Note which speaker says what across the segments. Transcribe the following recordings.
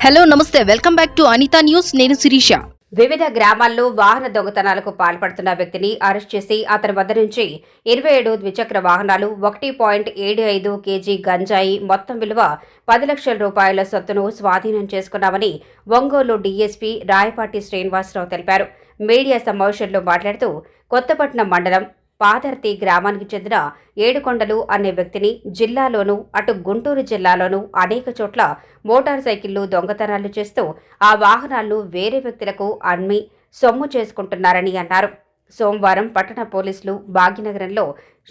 Speaker 1: Hello నమస్తే welcome back to Anitha news. నేను శిరీష.
Speaker 2: వివిధ గ్రామాల్లో వాహన దొంగతనాలకు పాల్పడుతున్న వ్యక్తిని అరెస్ట్ చేసి అతని వద్ద నుంచి 27 ద్విచక్ర వాహనాలు, 1.75 కేజీ గంజాయి, మొత్తం విలువ 10 లక్షల రూపాయల సొత్తును స్వాధీనం చేసుకున్నామని ఒంగోలు డీఎస్పీ రాయపాటి శ్రీనివాసరావు తెలిపారు. మీడియా సమావేశంలో మాట్లాడుతూ కొత్తపట్నం మండలం పాదర్తి గ్రామానికి చెందిన ఏడుకొండలు అనే వ్యక్తిని జిల్లాలోనూ అటు గుంటూరు జిల్లాలోనూ అనేక చోట్ల మోటార్ సైకిళ్లు దొంగతనాలు చేస్తూ ఆ వాహనాలను వేరే వ్యక్తులకు అమ్మి సొమ్ము చేసుకుంటున్నారని అన్నారు. సోమవారం పట్టణ పోలీసులు భాగ్యనగరంలో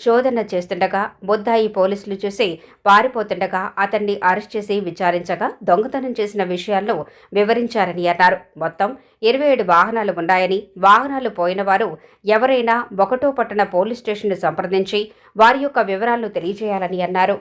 Speaker 2: శోధన చేస్తుండగా ముద్దాయి పోలీసులు చూసి పారిపోతుండగా అతన్ని అరెస్ట్ చేసి విచారించగా దొంగతనం చేసిన విషయాల్లో వివరించారని అన్నారు. మొత్తం 27 వాహనాలు ఉన్నాయని, వాహనాలు పోయిన వారు ఎవరైనా ఒకటో పట్టణ పోలీస్ స్టేషన్ను సంప్రదించి వారి యొక్క వివరాలను తెలియజేయాలని అన్నారు.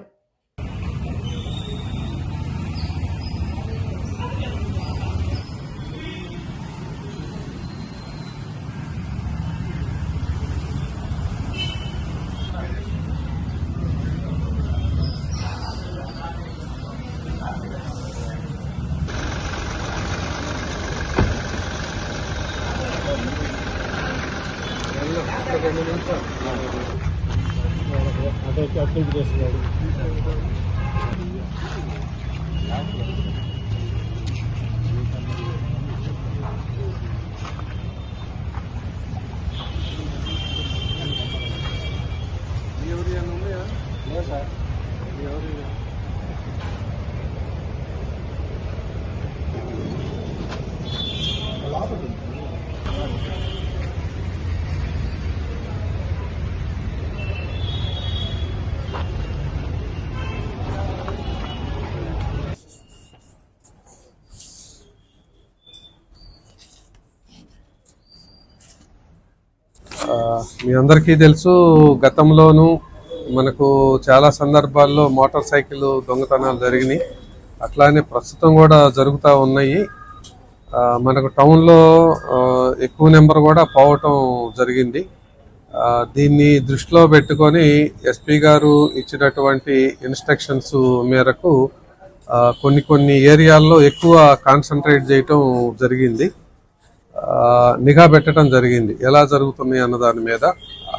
Speaker 3: మీ అందరికీ తెలుసు, గతంలోనూ మనకు చాలా సందర్భాల్లో మోటార్ సైకిల్ దొంగతనాలు జరిగినాయి. అట్లానే ప్రస్తుతం కూడా జరుగుతూ ఉన్నాయి. మనకు టౌన్లో ఎక్కువ నెంబర్ కూడా పోవటం జరిగింది. దీన్ని దృష్టిలో పెట్టుకొని ఎస్పీ గారు ఇచ్చినటువంటి ఇన్స్ట్రక్షన్స్ మేరకు కొన్ని ఏరియాల్లో ఎక్కువ కాన్సన్ట్రేట్ చేయటం జరిగింది. నిఘా పెట్టడం జరిగింది ఎలా జరుగుతుంది అన్న దాని మీద.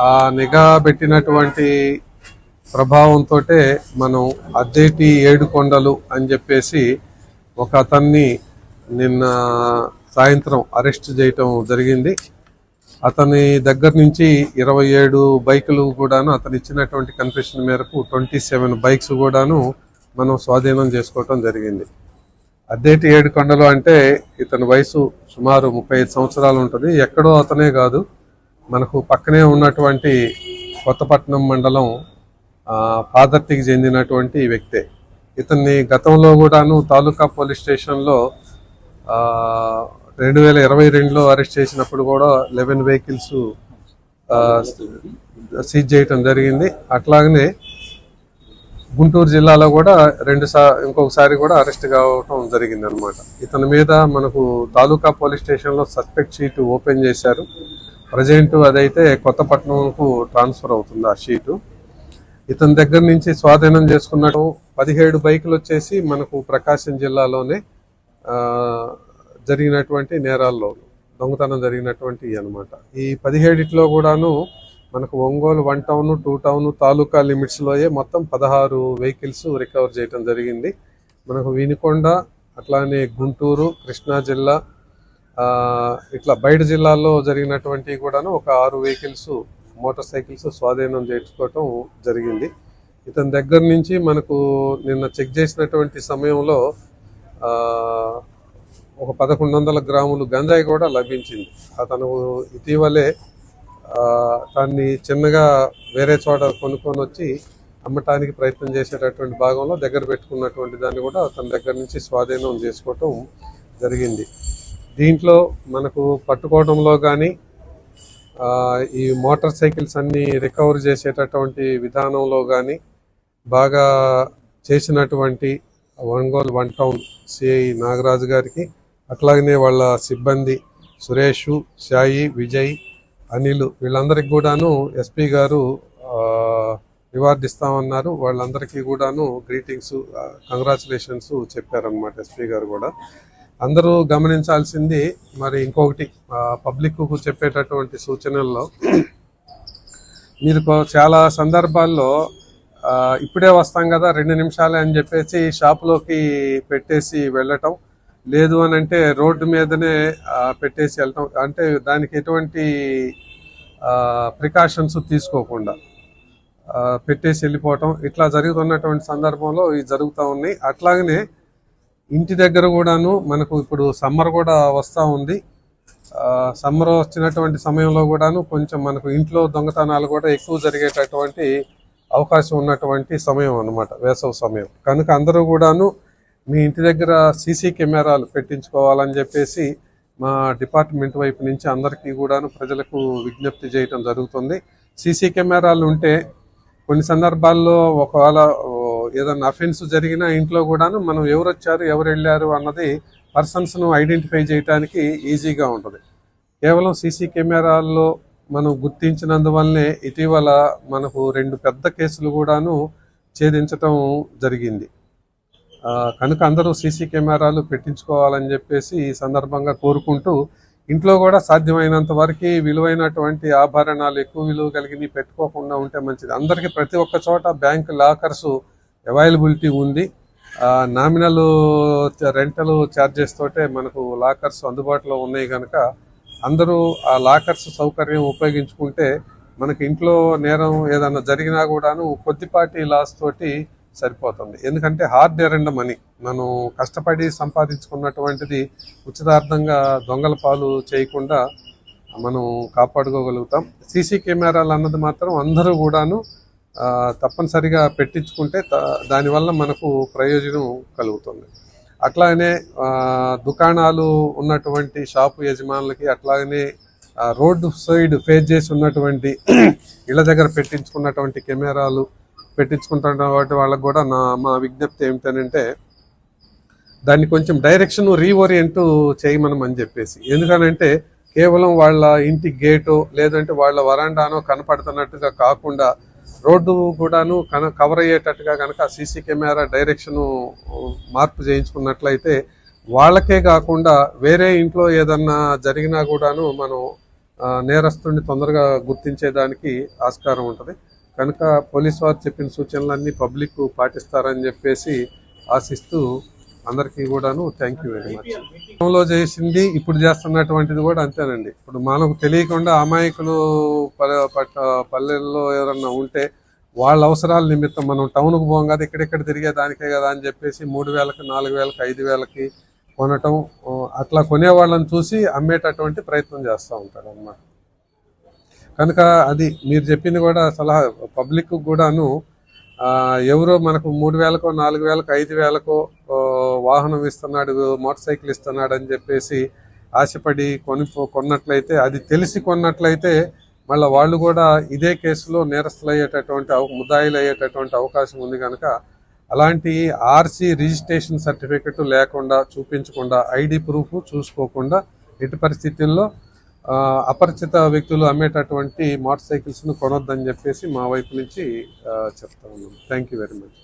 Speaker 3: ఆ నిఘా పెట్టినటువంటి ప్రభావంతో మనం అద్దేటి ఏడుకొండలు అని చెప్పేసి ఒక అతన్ని నిన్న సాయంత్రం అరెస్ట్ చేయటం జరిగింది. అతని దగ్గర నుంచి 27 బైకులు కూడాను, అతను ఇచ్చినటువంటి కన్ఫెషన్ మేరకు 27 బైక్స్ కూడాను మనం స్వాధీనం చేసుకోవటం జరిగింది. అద్దేటి ఏడుకొండలు అంటే ఇతని వయసు సుమారు 35 సంవత్సరాలు ఉంటుంది. ఎక్కడో అతనే కాదు, మనకు పక్కనే ఉన్నటువంటి కొత్తపట్నం మండలం పాదర్తికి చెందినటువంటి వ్యక్తే. ఇతన్ని గతంలో కూడాను తాలూకా పోలీస్ స్టేషన్లో 2022లో అరెస్ట్ చేసినప్పుడు కూడా 11 వెహికల్స్ సీజ్ చేయటం జరిగింది. అట్లాగనే గుంటూరు జిల్లాలో కూడా ఇంకొకసారి కూడా అరెస్ట్ కావటం జరిగింది అనమాట. ఇతని మీద మనకు తాలూకా పోలీస్ స్టేషన్లో సస్పెక్ట్ షీట్ ఓపెన్ చేశారు. ప్రజెంట్ అదైతే కొత్తపట్నంకు ట్రాన్స్ఫర్ అవుతుంది ఆ షీటు. ఇతని దగ్గర నుంచి స్వాధీనం చేసుకున్నట్టు 17 బైకులు వచ్చేసి మనకు ప్రకాశం జిల్లాలోనే జరిగినటువంటి నేరాల్లో దొంగతనం జరిగినటువంటి అనమాట. ఈ 17లో కూడాను మనకు ఒంగోలు 1 టౌన్ 2 టౌన్ తాలూకా లిమిట్స్లోయే మొత్తం 16 వెహికల్స్ రికవర్ చేయడం జరిగింది. మనకు వినుకొండ, అట్లానే గుంటూరు, కృష్ణా జిల్లా, ఇట్లా బయట జిల్లాల్లో జరిగినటువంటి కూడాను ఒక 6 వెహికల్స్ మోటార్ సైకిల్స్ స్వాధీనం చేసుకోవటం జరిగింది. ఇతని దగ్గర నుంచి మనకు నిన్న చెక్ చేసినటువంటి సమయంలో ఒక 1100 గ్రాములు గంజాయి కూడా లభించింది. అతను ఇటీవలే దాన్ని చిన్నగా వేరే చోట కొనుక్కొని వచ్చి అమ్మటానికి ప్రయత్నం చేసేటటువంటి భాగంలో దగ్గర పెట్టుకున్నటువంటి దాన్ని కూడా అతని దగ్గర నుంచి స్వాధీనం చేసుకోవటం జరిగింది. దీంట్లో మనకు పట్టుకోవడంలో కానీ ఈ మోటార్ సైకిల్స్ అన్ని రికవర్ చేసేటటువంటి విధానంలో కానీ బాగా చేసినటువంటి ఒంగోలు 1 టౌన్ సిఐ నాగరాజు గారికి, అట్లాగనే వాళ్ళ సిబ్బంది సురేష్, సాయి, విజయ్, అనిల్, వీళ్ళందరికీ కూడాను ఎస్పీ గారు రివార్డ్ ఇస్తామన్నారు. వాళ్ళందరికీ కూడాను గ్రీటింగ్స్, కంగ్రాచులేషన్స్ చెప్పారనమాట ఎస్పీ గారు కూడా. అందరూ గమనించాల్సింది మరి ఇంకొకటి, పబ్లిక్కు చెప్పేటటువంటి సూచనల్లో మీరు చాలా సందర్భాల్లో ఇప్పుడే వస్తాం కదా 2 నిమిషాలే అని చెప్పేసి షాపులోకి పెట్టేసి వెళ్ళటం, లేదు అని అంటే రోడ్డు మీదనే పెట్టేసి వెళ్ళటం, అంటే దానికి ఎటువంటి ప్రికాషన్స్ తీసుకోకుండా పెట్టేసి వెళ్ళిపోవటం, ఇట్లా జరుగుతున్నటువంటి సందర్భంలో ఇవి జరుగుతూ ఉన్నాయి. అట్లాగనే ఇంటి దగ్గర కూడాను మనకు ఇప్పుడు సమ్మర్ కూడా వస్తూ ఉంది. సమ్మర్ వచ్చినటువంటి సమయంలో కూడాను కొంచెం మనకు ఇంట్లో దొంగతనాలు కూడా ఎక్కువ జరిగేటటువంటి అవకాశం ఉన్నటువంటి సమయం అన్నమాట, వేసవి సమయం. కనుక అందరూ కూడాను మీ ఇంటి దగ్గర సీసీ కెమెరాలు పెట్టించుకోవాలని చెప్పేసి మా డిపార్ట్మెంట్ వైపు నుంచి అందరికీ కూడాను ప్రజలకు విజ్ఞప్తి చేయటం జరుగుతుంది. సీసీ కెమెరాలు ఉంటే కొన్ని సందర్భాల్లో ఒకవేళ ఏదన్నా అఫెన్స్ జరిగినా ఇంట్లో కూడాను మనం ఎవరు వచ్చారు ఎవరు వెళ్ళారు అన్నది పర్సన్స్ను ఐడెంటిఫై చేయడానికి ఈజీగా ఉంటుంది. కేవలం సీసీ కెమెరాల్లో మనం గుర్తించినందువల్లనే ఇటీవల మనకు 2 పెద్ద కేసులు కూడాను ఛేదించటం జరిగింది. కనుక అందరూ సీసీ కెమెరాలు పెట్టించుకోవాలని చెప్పేసి ఈ సందర్భంగా కోరుకుంటూ, ఇంట్లో కూడా సాధ్యమైనంత వరకు విలువైనటువంటి ఆభరణాలు, ఎక్కువ విలువ కలిగినవి పెట్టుకోకుండా ఉంటే మంచిది. అందరికీ ప్రతి ఒక్క చోట బ్యాంక్ లాకర్స్ అవైలబిలిటీ ఉంది. నామినల్ రెంటల్ ఛార్జెస్ తోటే మనకు లాకర్స్ అందుబాటులో ఉన్నాయి. కనుక అందరూ ఆ లాకర్స్ సౌకర్యం ఉపయోగించుకుంటే మనకి ఇంట్లో నేరం ఏదన్నా జరిగినా కూడాను కొద్దిపాటి లాస్ తోటి సరిపోతుంది. ఎందుకంటే హార్డ్ ఎర్న్డ్ మనీ, మనం కష్టపడి సంపాదించుకున్నటువంటిది ఉచితార్థంగా దొంగల పాలు చేయకుండా మనం కాపాడుకోగలుగుతాం. సీసీ కెమెరాలు అన్నది మాత్రం అందరూ కూడాను తప్పనిసరిగా పెట్టించుకుంటే దానివల్ల మనకు ప్రయోజనం కలుగుతుంది. అట్లాగనే దుకాణాలు ఉన్నటువంటి షాపు యజమానులకి, అట్లాగనే రోడ్డు సైడ్ ఫేస్ చేసి ఉన్నటువంటి ఇళ్ల దగ్గర పెట్టించుకున్నటువంటి కెమెరాలు పెట్టించుకుంటున్న వాళ్ళకి కూడా మా విజ్ఞప్తి ఏమిటనంటే, దాన్ని కొంచెం డైరెక్షన్ రీఓరియంట్ చేయమని చెప్పేసి. ఎందుకనంటే కేవలం వాళ్ళ ఇంటి గేటో లేదంటే వాళ్ళ వరాండానో కనపడుతున్నట్టుగా కాకుండా రోడ్డు కూడాను కవర్ అయ్యేటట్టుగా కనుక సీసీ కెమెరా డైరెక్షను మార్పు చేయించుకున్నట్లయితే వాళ్ళకే కాకుండా వేరే ఇంట్లో ఏదన్నా జరిగినా కూడాను మనం నేరస్తుడిని తొందరగా గుర్తించేదానికి ఆస్కారం ఉంటుంది. కనుక పోలీసు వారు చెప్పిన సూచనలన్నీ పబ్లిక్ పాటిస్తారని చెప్పేసి ఆశిస్తూ అందరికీ కూడాను థ్యాంక్ యూ వెరీ మచ్. గతంలో చేసింది ఇప్పుడు చేస్తున్నటువంటిది కూడా అంతేనండి. ఇప్పుడు మనకు తెలియకుండా అమాయకులు పల్లెల్లో ఎవరన్నా ఉంటే వాళ్ళ అవసరాల నిమిత్తం మనం టౌన్కు పోం కదా, ఇక్కడెక్కడ తిరిగేదానికే కదా అని చెప్పేసి 3,000కి 4,000కి 5,000కి కొనటం, అట్లా కొనేవాళ్ళని చూసి అమ్మేటటువంటి ప్రయత్నం చేస్తూ ఉంటాడు అన్నమాట. కనుక అది మీరు చెప్పింది కూడా సలహా పబ్లిక్ కూడాను, ఎవరో మనకు 3,000కో 4,000కో 5,000కో వాహనం ఇస్తున్నాడు, మోటార్ సైకిల్ ఇస్తున్నాడు అని చెప్పేసి ఆశపడి కొన్నట్లయితే, అది తెలిసి కొన్నట్లయితే మళ్ళీ వాళ్ళు కూడా ఇదే కేసులో నేరస్తులు అయ్యేటటువంటి ముద్దాయిలు అయ్యేటటువంటి అవకాశం ఉంది. కనుక అలాంటి ఆర్సీ రిజిస్ట్రేషన్ సర్టిఫికెట్ లేకుండా, చూపించకుండా, ఐడి ప్రూఫ్ చూసుకోకుండా ఎట్టి పరిస్థితుల్లో అపరిచిత వ్యక్తులు అమ్మేటటువంటి మోటార్ సైకిల్స్ను కొనొద్దని చెప్పేసి మా వైపు నుంచి చెప్తా ఉన్నాం. Thank you very much.